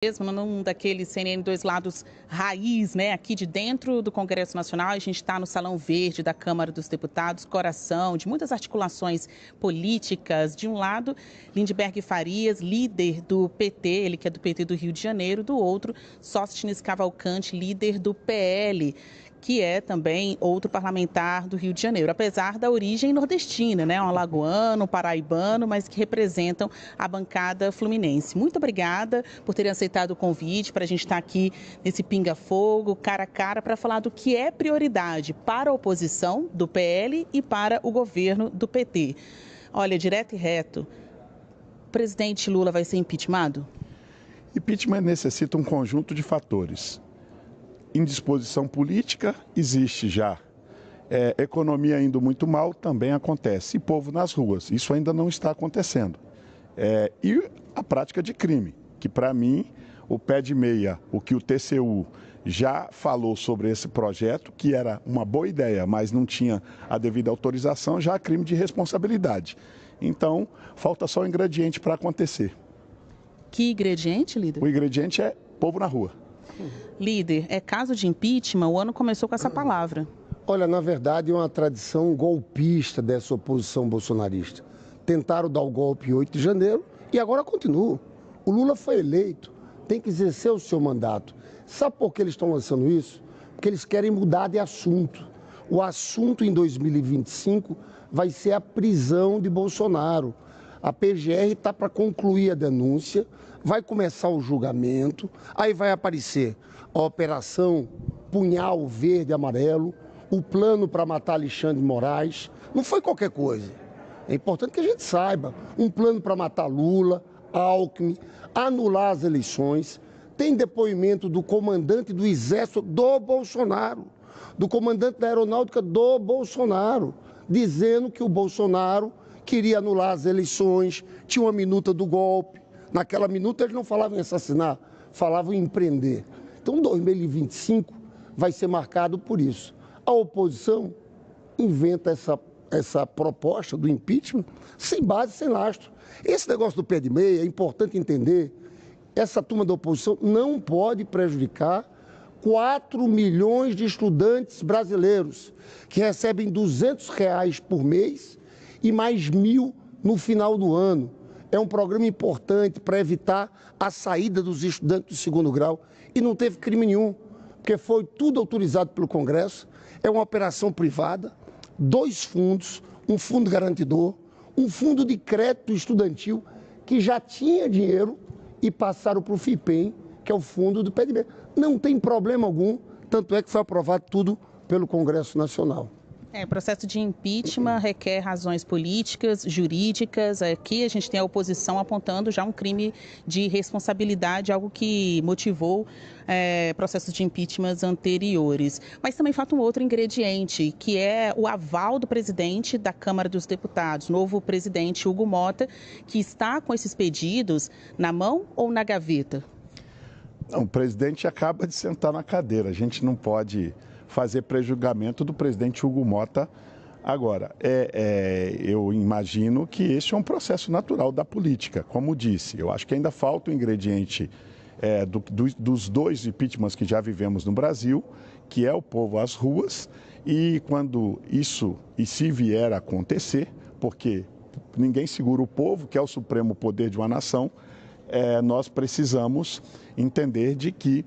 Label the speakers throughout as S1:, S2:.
S1: Mesmo num daqueles CNN Dois Lados raiz, né? Aqui de dentro do Congresso Nacional, a gente está no Salão Verde da Câmara dos Deputados, coração de muitas articulações políticas. De um lado, Lindeberg Farias, líder do PT, ele que é do PT do Rio de Janeiro, do outro, Sóstenes Cavalcante, líder do PL, que é também outro parlamentar do Rio de Janeiro, apesar da origem nordestina, né? Um alagoano, um paraibano, mas que representam a bancada fluminense. Muito obrigada por terem aceitado o convite para a gente estar aqui nesse pinga-fogo, cara a cara, para falar do que é prioridade para a oposição do PL e para o governo do PT. Olha, direto e reto, o presidente Lula vai ser impeachmentado?
S2: Impeachment necessita um conjunto de fatores. Indisposição política existe já. Economia indo muito mal também acontece. E povo nas ruas, isso ainda não está acontecendo. E a prática de crime, que para mim, o pé de meia, o que o TCU já falou sobre esse projeto, que era uma boa ideia, mas não tinha a devida autorização, já é crime de responsabilidade. Então, falta só o ingrediente para acontecer.
S1: Que ingrediente, líder?
S2: O ingrediente é povo na rua.
S1: Líder, é caso de impeachment, o ano começou com essa palavra.
S3: Olha, na verdade é uma tradição golpista dessa oposição bolsonarista. Tentaram dar o golpe em 8 de janeiro e agora continuam. O Lula foi eleito, tem que exercer o seu mandato. Sabe por que eles estão lançando isso? Porque eles querem mudar de assunto. O assunto em 2025 vai ser a prisão de Bolsonaro. A PGR está para concluir a denúncia, vai começar o julgamento, aí vai aparecer a Operação Punhal Verde e Amarelo, o plano para matar Alexandre de Moraes. Não foi qualquer coisa. É importante que a gente saiba. Um plano para matar Lula, Alckmin, anular as eleições. Tem depoimento do comandante do Exército do Bolsonaro, do comandante da Aeronáutica do Bolsonaro, dizendo que o Bolsonaro queria anular as eleições, tinha uma minuta do golpe. Naquela minuta eles não falavam em assassinar, falavam em prender. Então 2025 vai ser marcado por isso. A oposição inventa essa proposta do impeachment sem base, sem lastro. Esse negócio do pé de meia é importante entender. Essa turma da oposição não pode prejudicar 4 milhões de estudantes brasileiros que recebem R$ 200 por mês e mais 1.000 no final do ano. É um programa importante para evitar a saída dos estudantes do segundo grau e não teve crime nenhum, porque foi tudo autorizado pelo Congresso. É uma operação privada, 2 fundos, um fundo garantidor, um fundo de crédito estudantil que já tinha dinheiro e passaram para o FIPEM, que é o fundo do PDB. Não tem problema algum, tanto é que foi aprovado tudo pelo Congresso Nacional.
S1: O processo de impeachment requer razões políticas, jurídicas. Aqui a gente tem a oposição apontando já um crime de responsabilidade, algo que motivou processos de impeachment anteriores. Mas também falta um outro ingrediente, que é o aval do presidente da Câmara dos Deputados, novo presidente Hugo Motta, que está com esses pedidos na mão ou na gaveta?
S2: Não, o presidente acaba de sentar na cadeira. A gente não pode fazer prejulgamento do presidente Hugo Motta agora. Eu imagino que este é um processo natural da política, como disse. Eu acho que ainda falta o ingrediente dos 2 impeachments que já vivemos no Brasil, que é o povo às ruas, e quando isso, e se vier a acontecer, porque ninguém segura o povo, que é o supremo poder de uma nação, nós precisamos entender de que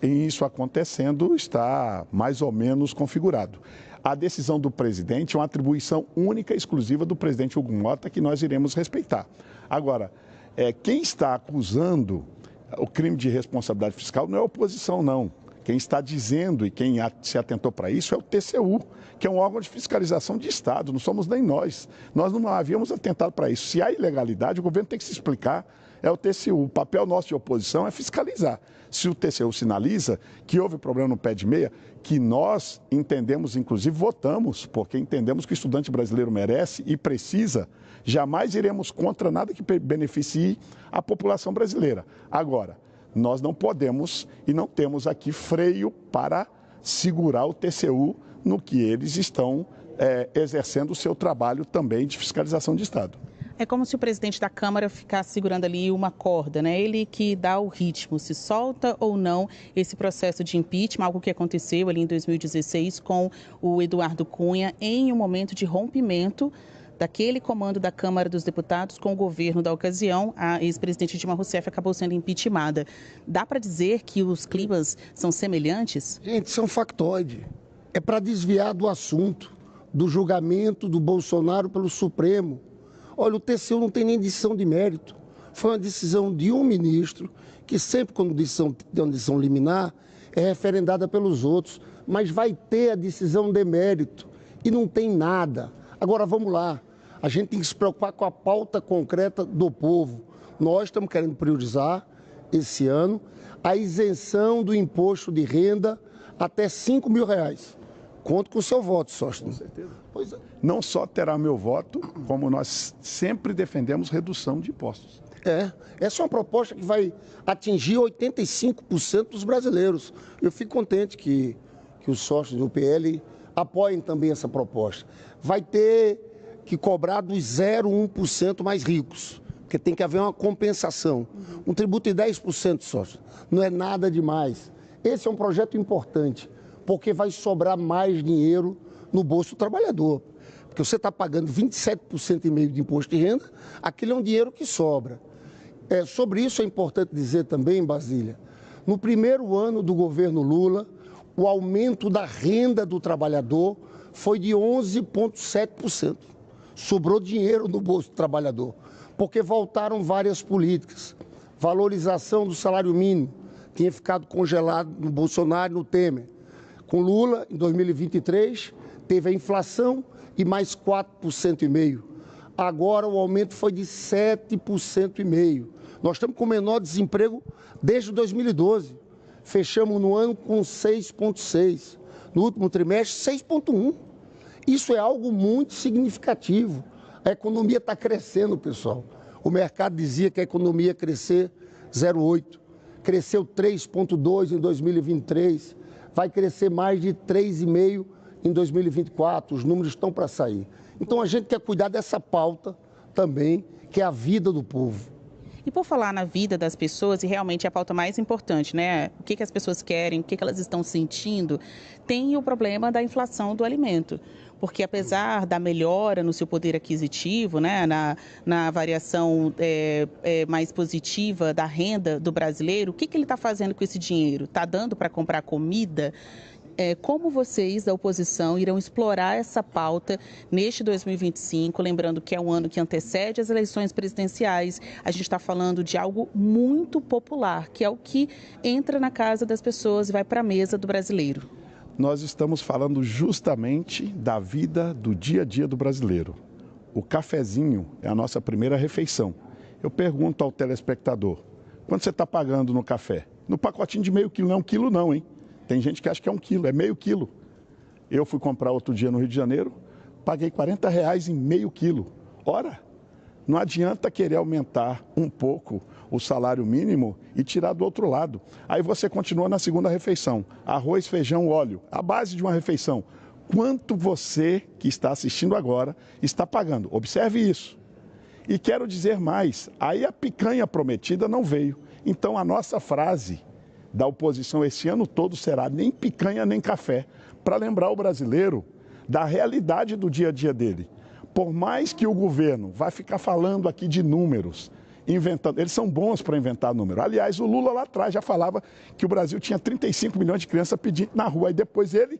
S2: isso acontecendo está mais ou menos configurado. A decisão do presidente é uma atribuição única e exclusiva do presidente Hugo Motta, que nós iremos respeitar. Agora, quem está acusando o crime de responsabilidade fiscal não é a oposição, não. Quem está dizendo e quem se atentou para isso é o TCU, que é um órgão de fiscalização de Estado, não somos nem nós. Nós não havíamos atentado para isso. Se há ilegalidade, o governo tem que se explicar. É o TCU. O papel nosso de oposição é fiscalizar. Se o TCU sinaliza que houve problema no pé de meia, que nós entendemos, inclusive votamos, porque entendemos que o estudante brasileiro merece e precisa, jamais iremos contra nada que beneficie a população brasileira. Agora, nós não podemos e não temos aqui freio para segurar o TCU no que eles estão exercendo o seu trabalho também de fiscalização de Estado.
S1: É como se o presidente da Câmara ficasse segurando ali uma corda, né? Ele que dá o ritmo, se solta ou não esse processo de impeachment, algo que aconteceu ali em 2016 com o Eduardo Cunha, em um momento de rompimento daquele comando da Câmara dos Deputados com o governo da ocasião. A ex-presidente Dilma Rousseff acabou sendo impeachmentada. Dá para dizer que os climas são semelhantes?
S3: Gente, isso é um factoide. É para desviar do assunto, do julgamento do Bolsonaro pelo Supremo. Olha, o TCU não tem nem decisão de mérito. Foi uma decisão de um ministro, que sempre quando tem uma decisão liminar, é referendada pelos outros. Mas vai ter a decisão de mérito e não tem nada. Agora, vamos lá. A gente tem que se preocupar com a pauta concreta do povo. Nós estamos querendo priorizar, esse ano, a isenção do imposto de renda até R$5 mil. Conto com o seu voto, Sóstenes.
S2: Com certeza.
S3: Pois é.
S2: Não só terá meu voto, como nós sempre defendemos redução de impostos.
S3: Essa é uma proposta que vai atingir 85% dos brasileiros. Eu fico contente que os sócios do PL apoiem também essa proposta. Vai ter que cobrar dos 0,1% mais ricos, porque tem que haver uma compensação. Um tributo de 10%, sócio, não é nada demais. Esse é um projeto importante, porque vai sobrar mais dinheiro no bolso do trabalhador. Porque você está pagando 27,5% de imposto de renda, aquele é um dinheiro que sobra. Sobre isso é importante dizer também, Basília, no primeiro ano do governo Lula, o aumento da renda do trabalhador foi de 11,7%. Sobrou dinheiro no bolso do trabalhador, porque voltaram várias políticas. Valorização do salário mínimo, tinha ficado congelado no Bolsonaro e no Temer. Com Lula, em 2023, teve a inflação e mais 4,5%. Agora o aumento foi de 7,5%. Nós estamos com o menor desemprego desde 2012. Fechamos no ano com 6,6%. No último trimestre, 6,1%. Isso é algo muito significativo. A economia está crescendo, pessoal. O mercado dizia que a economia ia crescer 0,8%. Cresceu 3,2% em 2023. Vai crescer mais de 3,5% em 2024. Os números estão para sair. Então a gente quer cuidar dessa pauta também, que é a vida do povo.
S1: E por falar na vida das pessoas, e realmente é a pauta mais importante, né? O que as pessoas querem, o que elas estão sentindo, tem o problema da inflação do alimento. Porque apesar da melhora no seu poder aquisitivo, né, na variação mais positiva da renda do brasileiro, o que ele está fazendo com esse dinheiro? Está dando para comprar comida? Como vocês da oposição irão explorar essa pauta neste 2025, lembrando que é um ano que antecede as eleições presidenciais, a gente está falando de algo muito popular, que é o que entra na casa das pessoas e vai para a mesa do brasileiro.
S2: Nós estamos falando justamente da vida do dia a dia do brasileiro. O cafezinho é a nossa primeira refeição. Eu pergunto ao telespectador, quanto você está pagando no café? No pacotinho de meio quilo, não é 1 quilo não, hein? Tem gente que acha que é 1 quilo, é meio quilo. Eu fui comprar outro dia no Rio de Janeiro, paguei R$40 em meio quilo. Ora, não adianta querer aumentar um pouco o salário mínimo e tirar do outro lado. Aí você continua na segunda refeição, arroz, feijão, óleo, a base de uma refeição. Quanto você que está assistindo agora está pagando? Observe isso. E quero dizer mais, aí a picanha prometida não veio. Então a nossa frase da oposição esse ano todo será nem picanha nem café, para lembrar o brasileiro da realidade do dia a dia dele. Por mais que o governo vá ficar falando aqui de números, inventando, eles são bons para inventar número. Aliás, o Lula lá atrás já falava que o Brasil tinha 35 milhões de crianças pedindo na rua, e depois ele,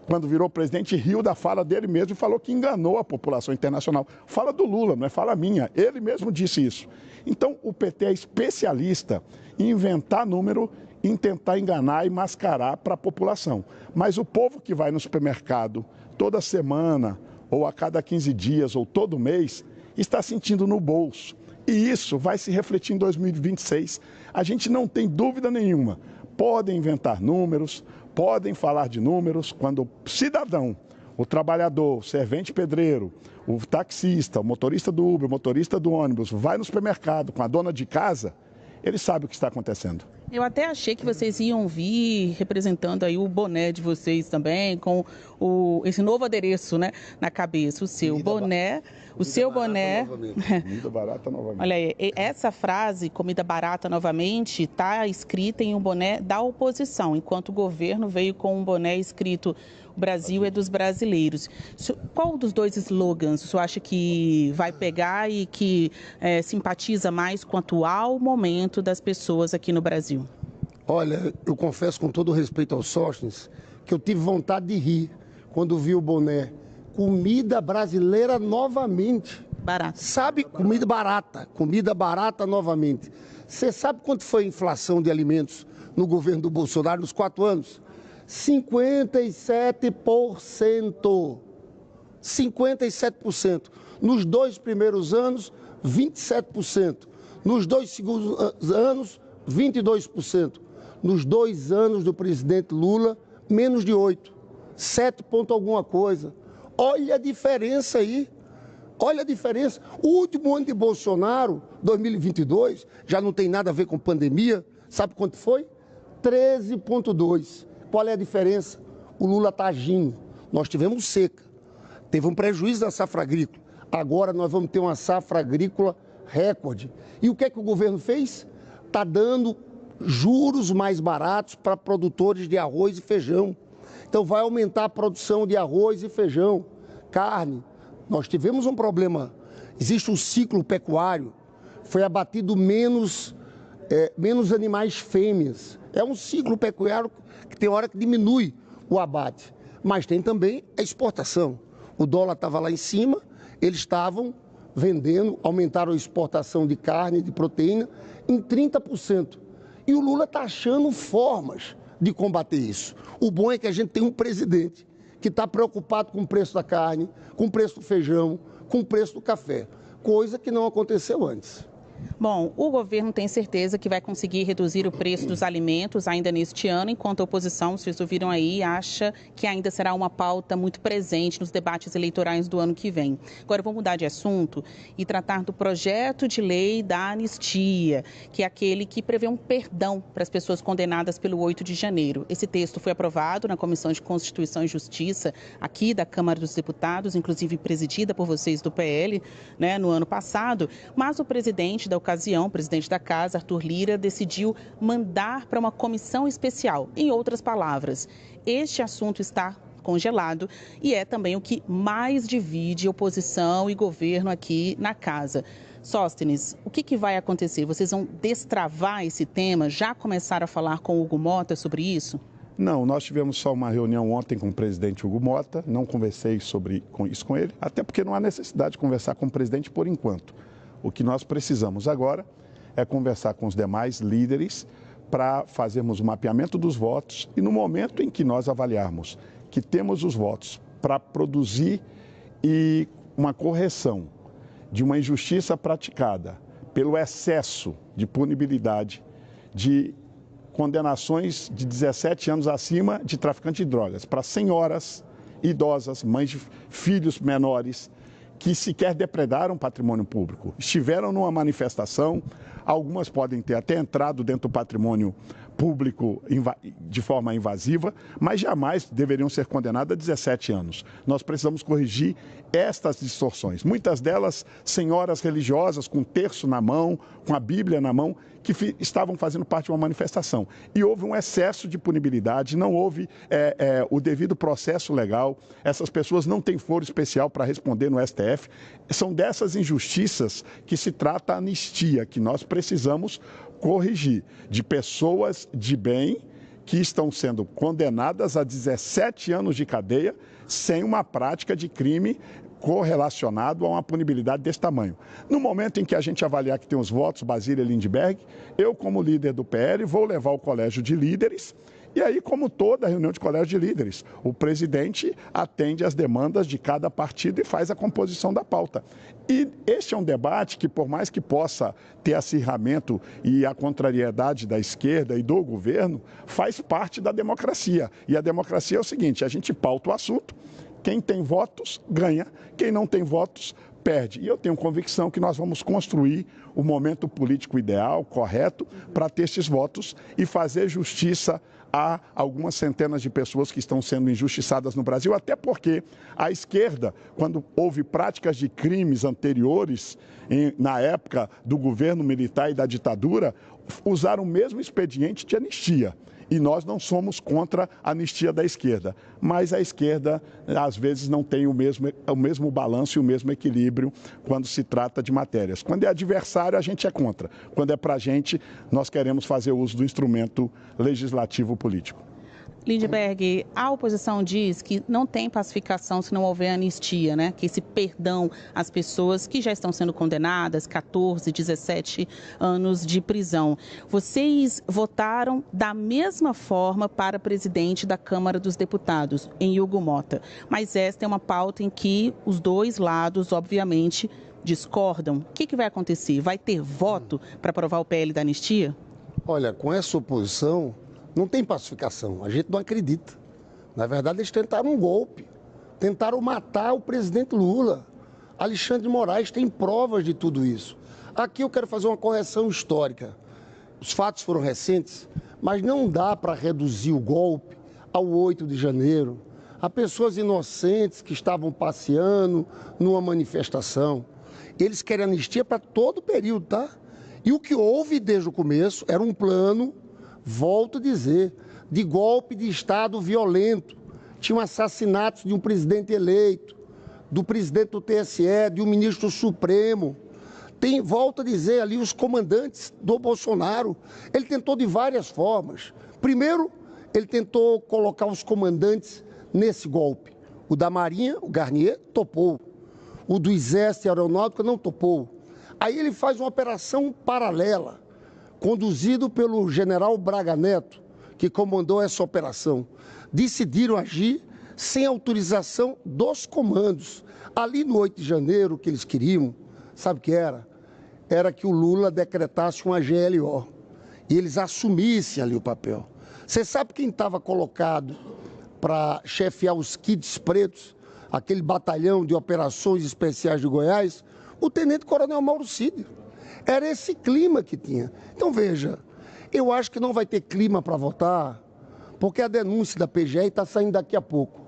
S2: quando virou presidente, riu da fala dele mesmo e falou que enganou a população internacional. Fala do Lula, não é fala minha, ele mesmo disse isso. Então, o PT é especialista em inventar número, em tentar enganar e mascarar para a população. Mas o povo que vai no supermercado toda semana, ou a cada 15 dias, ou todo mês, está sentindo no bolso. E isso vai se refletir em 2026. A gente não tem dúvida nenhuma. Podem inventar números, podem falar de números, quando o cidadão, o trabalhador, o servente pedreiro, o taxista, o motorista do Uber, o motorista do ônibus, vai no supermercado com a dona de casa, ele sabe o que está acontecendo.
S1: Eu até achei que vocês iam vir representando aí o boné de vocês também, com esse novo adereço, né, na cabeça, o seu boné, o seu boné.
S2: Comida barata novamente.
S1: Olha aí, essa frase, comida barata novamente, está escrita em um boné da oposição, enquanto o governo veio com um boné escrito "O Brasil é dos brasileiros". Qual dos dois slogans o senhor acha que vai pegar e que simpatiza mais com o atual momento das pessoas aqui no Brasil?
S3: Olha, eu confesso com todo respeito aos Sóstenes que eu tive vontade de rir quando vi o boné "Comida brasileira novamente".
S1: Barata.
S3: Sabe, comida barata novamente. Você sabe quanto foi a inflação de alimentos no governo do Bolsonaro nos 4 anos? 57%. 57%. Nos 2 primeiros anos, 27%. Nos 2 segundos anos, 22%. Nos 2 anos do presidente Lula, menos de 8%. 7 ponto alguma coisa. Olha a diferença aí. Olha a diferença. O último ano de Bolsonaro, 2022, já não tem nada a ver com pandemia. Sabe quanto foi? 13,2%. Qual é a diferença? O Lula está agindo. Nós tivemos seca. Teve um prejuízo na safra agrícola. Agora nós vamos ter uma safra agrícola recorde. E o que é que o governo fez? Está dando juros mais baratos para produtores de arroz e feijão. Então vai aumentar a produção de arroz e feijão, carne. Nós tivemos um problema. Existe um ciclo pecuário. Foi abatido menos animais fêmeas. É um ciclo pecuário que tem hora que diminui o abate. Mas tem também a exportação. O dólar estava lá em cima, eles estavam vendendo, aumentaram a exportação de carne, de proteína, em 30%. E o Lula está achando formas de combater isso. O bom é que a gente tem um presidente que está preocupado com o preço da carne, com o preço do feijão, com o preço do café, coisa que não aconteceu antes.
S1: Bom, o governo tem certeza que vai conseguir reduzir o preço dos alimentos ainda neste ano, enquanto a oposição, vocês ouviram aí, acha que ainda será uma pauta muito presente nos debates eleitorais do ano que vem. Agora, eu vou mudar de assunto e tratar do projeto de lei da anistia, que é aquele que prevê um perdão para as pessoas condenadas pelo 8 de janeiro. Esse texto foi aprovado na Comissão de Constituição e Justiça aqui da Câmara dos Deputados, inclusive presidida por vocês do PL, né, no ano passado, mas o presidente da ocasião, o presidente da Casa, Arthur Lira, decidiu mandar para uma comissão especial. Em outras palavras, este assunto está congelado e é também o que mais divide oposição e governo aqui na Casa. Sóstenes, o que vai acontecer? Vocês vão destravar esse tema? Já começaram a falar com o Hugo Mota sobre isso?
S2: Não, nós tivemos só uma reunião ontem com o presidente Hugo Mota, não conversei sobre isso com ele, até porque não há necessidade de conversar com o presidente por enquanto. O que nós precisamos agora é conversar com os demais líderes para fazermos o mapeamento dos votos e no momento em que nós avaliarmos que temos os votos para produzir e uma correção de uma injustiça praticada pelo excesso de punibilidade de condenações de 17 anos acima de traficante de drogas para senhoras idosas, mães de filhos menores, que sequer depredaram patrimônio público. Estiveram numa manifestação, algumas podem ter até entrado dentro do patrimônio público de forma invasiva, mas jamais deveriam ser condenadas a 17 anos. Nós precisamos corrigir estas distorções. Muitas delas, senhoras religiosas com terço na mão, com a Bíblia na mão, que estavam fazendo parte de uma manifestação. E houve um excesso de punibilidade, não houve o devido processo legal, essas pessoas não têm foro especial para responder no STF. São dessas injustiças que se trata a anistia, que nós precisamos corrigir, de pessoas de bem que estão sendo condenadas a 17 anos de cadeia sem uma prática de crime correlacionado a uma punibilidade desse tamanho. No momento em que a gente avaliar que tem os votos, Basília Lindbergh, eu, como líder do PL, vou levar o colégio de líderes. E aí, como toda reunião de colégio de líderes, o presidente atende às demandas de cada partido e faz a composição da pauta. E este é um debate que, por mais que possa ter acirramento e a contrariedade da esquerda e do governo, faz parte da democracia. E a democracia é o seguinte, a gente pauta o assunto, quem tem votos ganha, quem não tem votos perde. E eu tenho convicção que nós vamos construir o momento político ideal, correto, para ter esses votos e fazer justiça a algumas centenas de pessoas que estão sendo injustiçadas no Brasil, até porque a esquerda, quando houve práticas de crimes anteriores, na época do governo militar e da ditadura, usaram o mesmo expediente de anistia. E nós não somos contra a anistia da esquerda, mas a esquerda, às vezes, não tem o mesmo balanço e o mesmo equilíbrio quando se trata de matérias. Quando é adversário, a gente é contra. Quando é para a gente, nós queremos fazer uso do instrumento legislativo político.
S1: Lindbergh, a oposição diz que não tem pacificação se não houver anistia, né? Que esse perdão às pessoas que já estão sendo condenadas, 14, 17 anos de prisão. Vocês votaram da mesma forma para presidente da Câmara dos Deputados, em Hugo Mota. Mas esta é uma pauta em que os dois lados, obviamente, discordam. O que vai acontecer? Vai ter voto para aprovar o PL da anistia?
S3: Olha, com essa oposição, não tem pacificação, a gente não acredita. Na verdade, eles tentaram um golpe, tentaram matar o presidente Lula. Alexandre de Moraes tem provas de tudo isso. Aqui eu quero fazer uma correção histórica. Os fatos foram recentes, mas não dá para reduzir o golpe ao 8 de janeiro, a pessoas inocentes que estavam passeando numa manifestação. Eles querem anistia para todo o período, tá? E o que houve desde o começo era um plano, volto a dizer, de golpe de Estado violento. Tinham assassinatos de um presidente eleito, do presidente do TSE, de um ministro supremo. Tem, volto a dizer, ali os comandantes do Bolsonaro. Ele tentou de várias formas. Primeiro, ele tentou colocar os comandantes nesse golpe. O da Marinha, o Garnier, topou. O do Exército e Aeronáutica não topou. Aí ele faz uma operação paralela, conduzido pelo general Braga Neto, que comandou essa operação. Decidiram agir sem autorização dos comandos. Ali no 8 de janeiro, o que eles queriam, sabe o que era? Era que o Lula decretasse uma GLO e eles assumissem ali o papel. Você sabe quem estava colocado para chefiar os Kids Pretos, aquele batalhão de operações especiais de Goiás? O tenente-coronel Mauro Cid. Era esse clima que tinha. Então, veja, eu acho que não vai ter clima para votar, porque a denúncia da PGR está saindo daqui a pouco.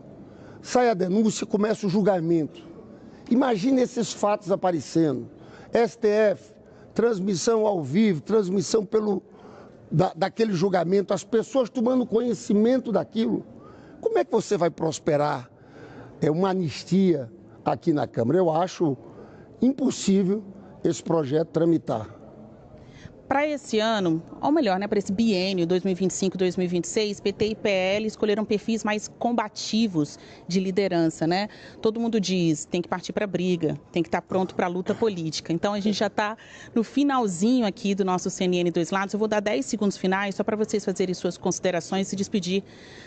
S3: Sai a denúncia e começa o julgamento. Imagine esses fatos aparecendo. STF, transmissão ao vivo, transmissão daquele julgamento, as pessoas tomando conhecimento daquilo. Como é que você vai prosperar uma anistia aqui na Câmara? Eu acho impossível esse projeto tramitar.
S1: Para esse ano, ou melhor, para esse biênio 2025-2026, PT e PL escolheram perfis mais combativos de liderança, né? Todo mundo diz, tem que partir para a briga, tem que estar pronto para a luta política. Então, a gente já está no finalzinho aqui do nosso CNN Dois Lados. Eu vou dar 10 segundos finais só para vocês fazerem suas considerações e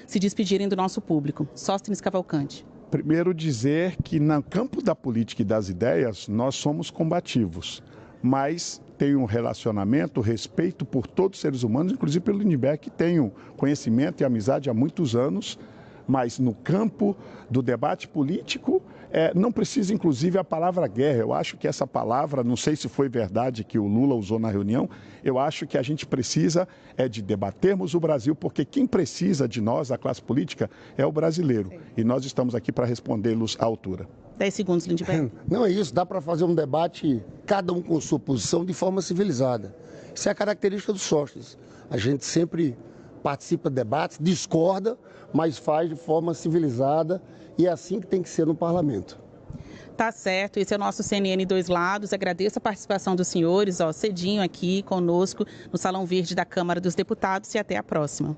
S1: se despedirem do nosso público. Sóstenes Cavalcante.
S2: Primeiro dizer que no campo da política e das ideias, nós somos combativos, mas tem um relacionamento, respeito por todos os seres humanos, inclusive pelo Lindbergh, que tenho conhecimento e amizade há muitos anos, mas no campo do debate político, não precisa, inclusive, a palavra guerra. Eu acho que essa palavra, não sei se foi verdade que o Lula usou na reunião, eu acho que a gente precisa de debatermos o Brasil, porque quem precisa de nós, a classe política, é o brasileiro. E nós estamos aqui para respondê-los à altura.
S1: 10 segundos, Lindbergh.
S3: Não é isso, dá para fazer um debate, cada um com sua posição, de forma civilizada. Isso é a característica dos sócios. A gente sempre participa de debates, discorda, mas faz de forma civilizada e é assim que tem que ser no parlamento.
S1: Tá certo, esse é o nosso CNN Dois Lados. Agradeço a participação dos senhores, cedinho aqui conosco no Salão Verde da Câmara dos Deputados e até a próxima.